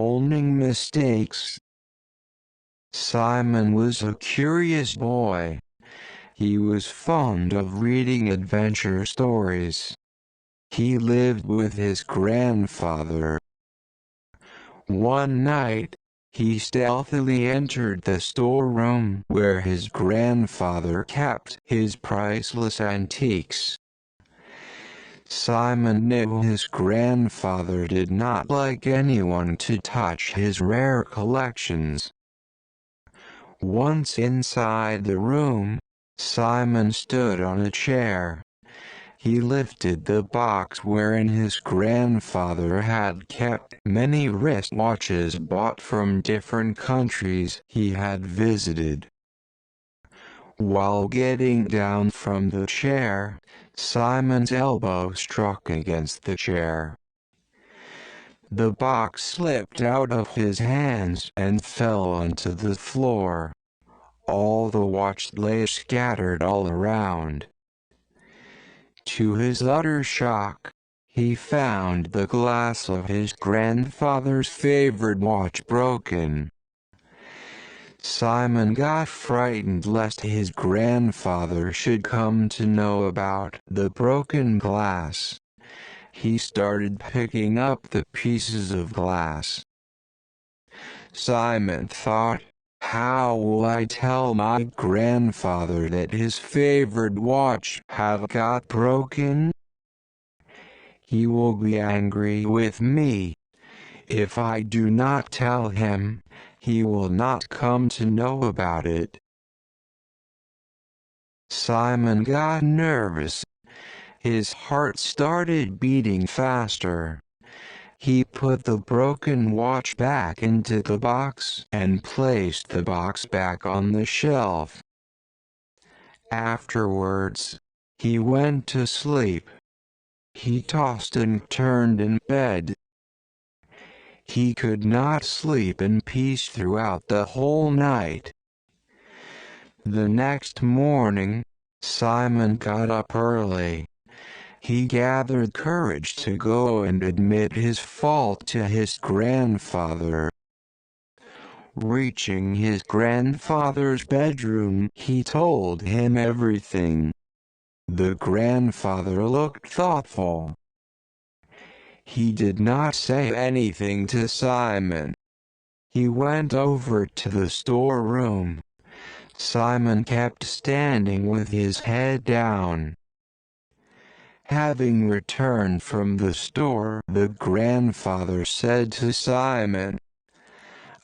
Owning mistakes. Simon was a curious boy. He was fond of reading adventure stories. He lived with his grandfather. One night, he stealthily entered the storeroom where his grandfather kept his priceless antiques. Simon knew his grandfather did not like anyone to touch his rare collections. Once inside the room, Simon stood on a chair. He lifted the box wherein his grandfather had kept many wristwatches bought from different countries he had visited. While getting down from the chair, Simon's elbow struck against the chair. The box slipped out of his hands and fell onto the floor. All the watches lay scattered all around. To his utter shock, he found the glass of his grandfather's favorite watch broken. Simon got frightened lest his grandfather should come to know about the broken glass. He started picking up the pieces of glass. Simon thought, "How will I tell my grandfather that his favorite watch had got broken? He will be angry with me. If I do not tell him, he will not come to know about it." Simon got nervous. His heart started beating faster. He put the broken watch back into the box and placed the box back on the shelf. Afterwards, he went to sleep. He tossed and turned in bed. He could not sleep in peace throughout the whole night. The next morning, Simon got up early. He gathered courage to go and admit his fault to his grandfather. Reaching his grandfather's bedroom, he told him everything. The grandfather looked thoughtful. He did not say anything to Simon. He went over to the storeroom. Simon kept standing with his head down. Having returned from the store, the grandfather said to Simon,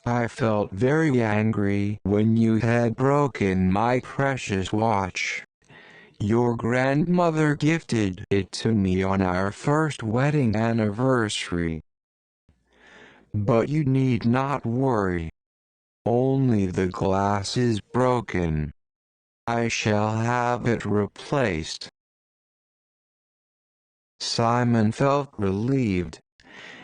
"I felt very angry when you had broken my precious watch. Your grandmother gifted it to me on our first wedding anniversary. But you need not worry. Only the glass is broken. I shall have it replaced." Simon felt relieved.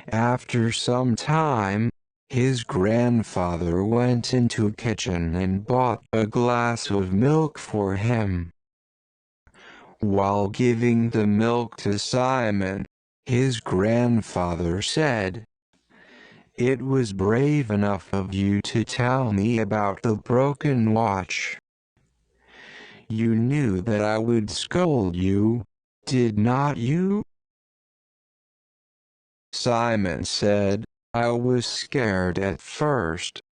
After some time, his grandfather went into the kitchen and bought a glass of milk for him. While giving the milk to Simon, his grandfather said, "It was brave enough of you to tell me about the broken watch. You knew that I would scold you, did not you?" Simon said, "I was scared at first,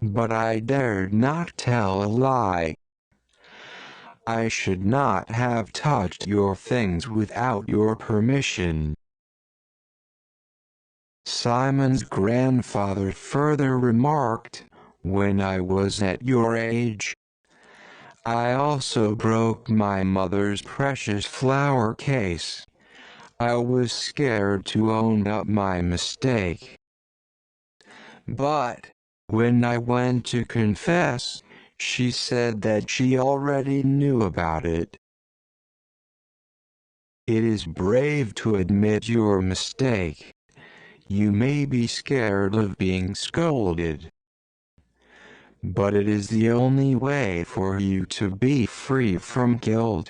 but I dared not tell a lie. I should not have touched your things without your permission." Simon's grandfather further remarked, "When I was at your age, I also broke my mother's precious flower case. I was scared to own up my mistake. But, when I went to confess, she said that she already knew about it." It is brave to admit your mistake. You may be scared of being scolded, but it is the only way for you to be free from guilt.